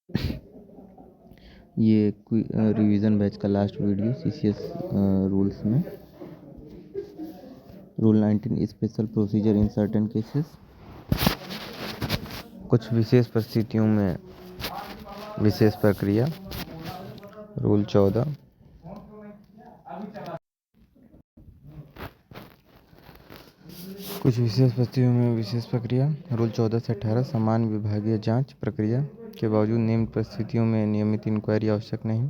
ये revision batch का last video CCS rules में। Rule 19 special procedure in certain cases. कुछ विशेष परिस्थितियों में विशेष प्रक्रिया। रूल 14। कुछ विशेष परिस्थितियों में विशेष प्रक्रिया। रूल 14 से 18 समान विभागीय जांच प्रक्रिया के बावजूद निम्न परिस्थितियों में नियमित इंक्वायरी आवश्यक नहीं।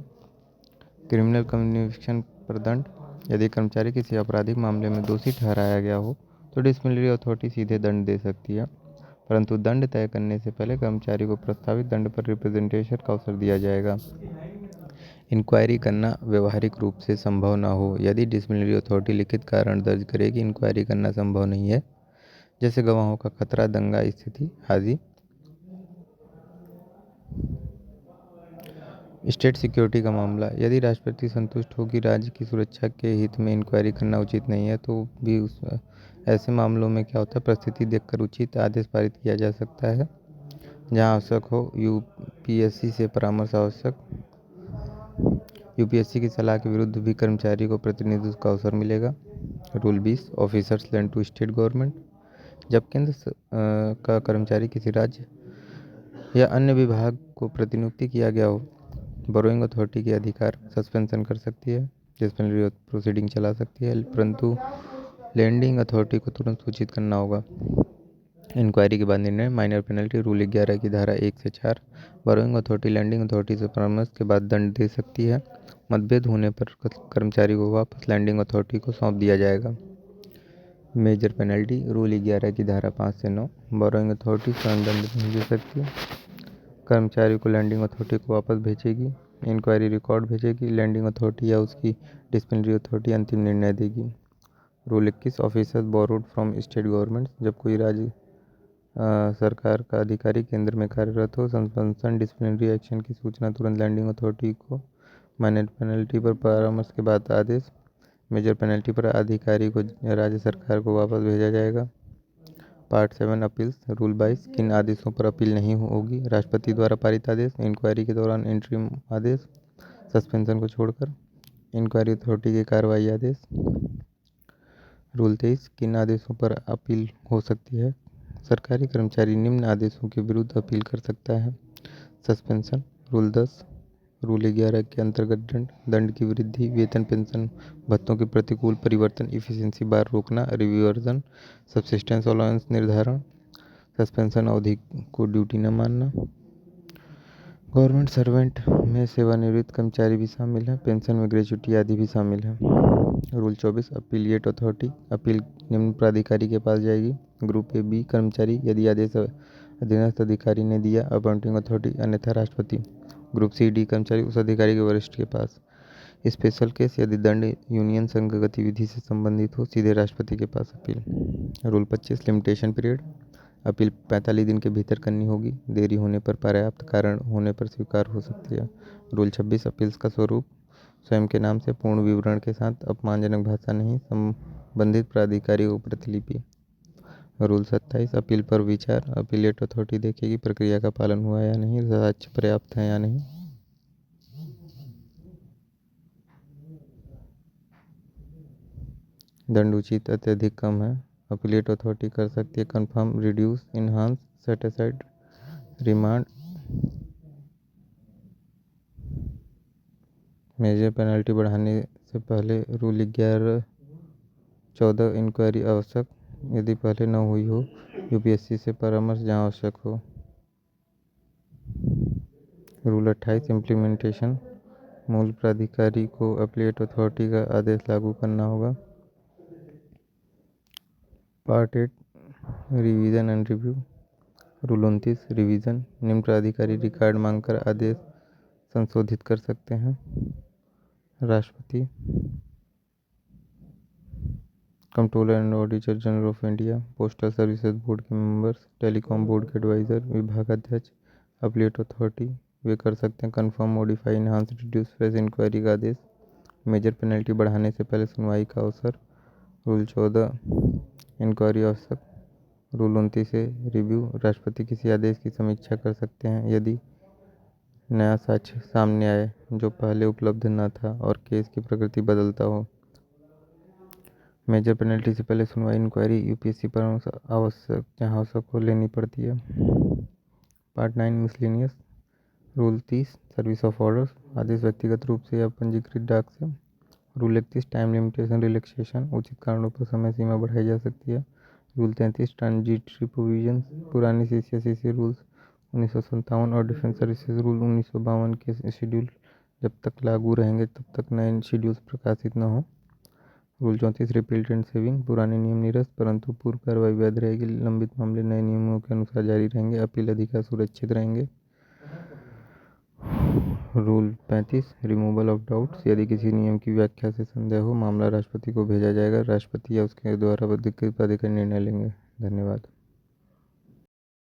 क्रिमिनल कन्विक्शन पर दंड। यदि कर्मचारी किसी आपराधिक मामले में दोषी ठहराया गया हो तो डिसिप्लिनरी अथॉरिटी सीधे दंड दे सकती है, परंतु दंड तय करने से पहले कर्मचारी को प्रस्तावित दंड पर रिप्रेजेंटेशन का अवसर दिया जाएगा। इंक्वायरी करना व्यवहारिक रूप से संभव न हो। यदि डिसिप्लिनरी अथॉरिटी लिखित कारण दर्ज करे कि इंक्वायरी करना संभव नहीं है, जैसे गवाहों का खतरा, दंगा स्थिति आदि। स्टेट सिक्योरिटी का मामला। यदि राष्ट्रपति संतुष्ट हो कि राज्य की सुरक्षा के हित में इंक्वायरी करना उचित नहीं है तो भी ऐसे मामलों में क्या होता है, परिस्थिति देखकर उचित आदेश पारित किया जा सकता है। जहां आवश्यक हो यूपीएससी से परामर्श आवश्यक। यूपीएससी की सलाह के विरुद्ध भी कर्मचारी को प्रतिनिधित्व का अवसर मिलेगा। Rule 20 officers lend to state government. जब केंद्र का कर्मचारी किसी राज्य या अन्य विभाग को प्रतिनियुक्ति किया गया हो, बोरोइंग अथॉरिटी के अधिकार सस्पेंशन कर सकती है, डिसिप्लिनरी प्रोसीडिंग चला सकती है, परंतु लैंडिंग अथॉरिटी को तुरंत सूचित करना होगा। इंक्वायरी के बाद निर्णय। Minor penalty. रूल 11 की धारा 1 से 4। बोरोइंग अथॉरिटी लैंडिंग अथॉरिटी से परामर्श के बाद दंड दे सकती है। मतभेद होने पर कर्मचारी को वापस लैंडिंग अथॉरिटी को सौंप दिया जाएगा। Major penalty. रूल 11 की धारा 5 से 9। बोरोइंग अथॉरिटी स्वयं दंड नहीं दे सकती, कर्मचारी को लैंडिंग अथॉरिटी को वापस भेजेगी, इंक्वायरी रिकॉर्ड भेजेगी, लैंडिंग अथॉरिटी या उसकी डिसिप्लिनरी अथॉरिटी अंतिम निर्णय देगी। Rule 21 officers borrowed from state government. जब कोई राज्य सरकार का अधिकारी केंद्र में कार्यरत हो, सस्पेंशन डिसिप्लिनरी एक्शन की सूचना तुरंत लैंडिंग अथॉरिटी को माइनर पेनल्टी पर परामर्श के बाद आदेश। मेजर पेनल्टी पर अधिकारी को राज्य सरकार को वापस भेजा जाएगा। Part 7 appeals. रूल 22 किन आदेशों पर अपील नहीं होगी। राष्ट्रपति द्वारा पारित आदेश, इंक्वायरी के दौरान इंटरिम आदेश, सस्पेंशन को छोड़कर, इंक्वायरी अथॉरिटी के कार्रवाई आदेश। रूल 23 किन आदेशों पर अपील हो सकती है। सरकारी कर्मचारी निम्न आदेशों के विरुद्ध अपील कर सकता है। सस्पेंशन। रूल 10। रूल 11 के अंतर्गत दंड की वृद्धि, वेतन पेंशन भत्तों के प्रतिकूल परिवर्तन, इफिशिएंसी बार रोकना, रिवर्जन, सब्सिस्टेंस अलाउंस निर्धारण, सस्पेंशन अवधि को ड्यूटी न मानना। गवर्नमेंट सर्वेंट में सेवानिवृत्त कर्मचारी भी शामिल है, पेंशन में ग्रेच्युटी आदि भी शामिल है। Rule 24 appellate authority. अपील निम्न प्राधिकारी के पास जाएगी। ग्रुप ए बी कर्मचारी यदि आदेश अधीनस्थ अधिकारी ने दिया, अपॉइंटिंग अथॉरिटी, अन्यथा राष्ट्रपति। ग्रुप सी डी कर्मचारी उस अधिकारी के वरिष्ठ के पास। स्पेशल केस यदि दंड यूनियन संघ गतिविधि से संबंधित हो, सीधे राष्ट्रपति के पास appeal. Rule 25 limitation period. Appeal 45 दिन के भीतर करनी होगी, देरी होने पर पर्याप्त कारण होने पर स्वीकार हो सकती है। रूल 26 अपील्स का स्वरूप। स्वयं के नाम से पूर्ण विवरण के साथ, अपमानजनक भाषा नहीं, संबंधित प्राधिकारी को प्रतिलिपि। रूल 27 अपील पर विचार। अपीलेट अथॉरिटी देखेगी प्रक्रिया का पालन हुआ या नहीं, साक्ष्य पर्याप्त है या नहीं। दंड उचित अत्यधिक कम है। अपीलेट अथॉरिटी कर सकती है confirm, reduce, enhance, set aside, remand. Major penalty बढ़ाने से पहले रूल 11-14 इंक्वायरी आवश्यक यदि पहले न हुई हो, यूपीएससी से परामर्श जहां आवश्यक हो। Rule 28 implementation. मूल प्राधिकारी को अपीलेट अथॉरिटी का आदेश लागू करना होगा। Part 8 revision and review. Rule 29 revision. निम्न प्राधिकारी रिकॉर्ड मांगकर आदेश संशोधित कर सकते हैं। राष्ट्रपति, controller and auditor general of India, postal services board के मेंबर्स, टेलीकॉम बोर्ड के एडवाइजर, विभागाध्यक्ष, अपीलेट अथॉरिटी वे कर सकते हैं confirm, modify, enhance, reduce, fresh inquiry का आदेश। मेजर पेनल्टी बढ़ाने से पहले सुनवाई का अवसर। रूल 14 इंक्वायरी आवश्यक। रूल 29 से रिव्यू। राष्ट्रपति किसी आदेश की समीक्षा कर सकते हैं यदि नया साक्ष्य सामने आए जो पहले उपलब्ध न था और केस की प्रकृति बदलता हो। मेजर पेनल्टी से पहले सुनवाई इंक्वायरी यूपीएससी पर आवश्यक जहाँ आवश्यक हो लेनी पड़ती है। Part 9 miscellaneous. Rule 30 service of orders. आदेश व्यक्तिगत रूप से या पंजीकृत डाक से। Rule 31 time limitation relaxation. उचित कारणों पर समय सीमा बढ़ाई जा सकती है। Rule 33 transitory provisions. पुरानी सीसीएसईसी रूल्स 1957 और डिफेंस सर्विसेज रूल 1952 के शेड्यूल जब तक लागू रहेंगे तब तक नए शेड्यूल्स प्रकाशित न हो। Rule 34 repealed and saving. पुराने नियम निरस्त परंतु पूर्व कार्रवाई वैध रहेगी। लंबित मामले नए नियमों के अनुसार जारी रहेंगे। अपील अधिकार सुरक्षित रहेंगे। Rule 35 removal of doubts. यदि किसी नियम की व्याख्या से संदेह हो मामला राष्ट्रपति को भेजा जाएगा। राष्ट्रपति या उसके द्वारा अधिकृत प्राधिकारी निर्णय लेंगे। धन्यवाद।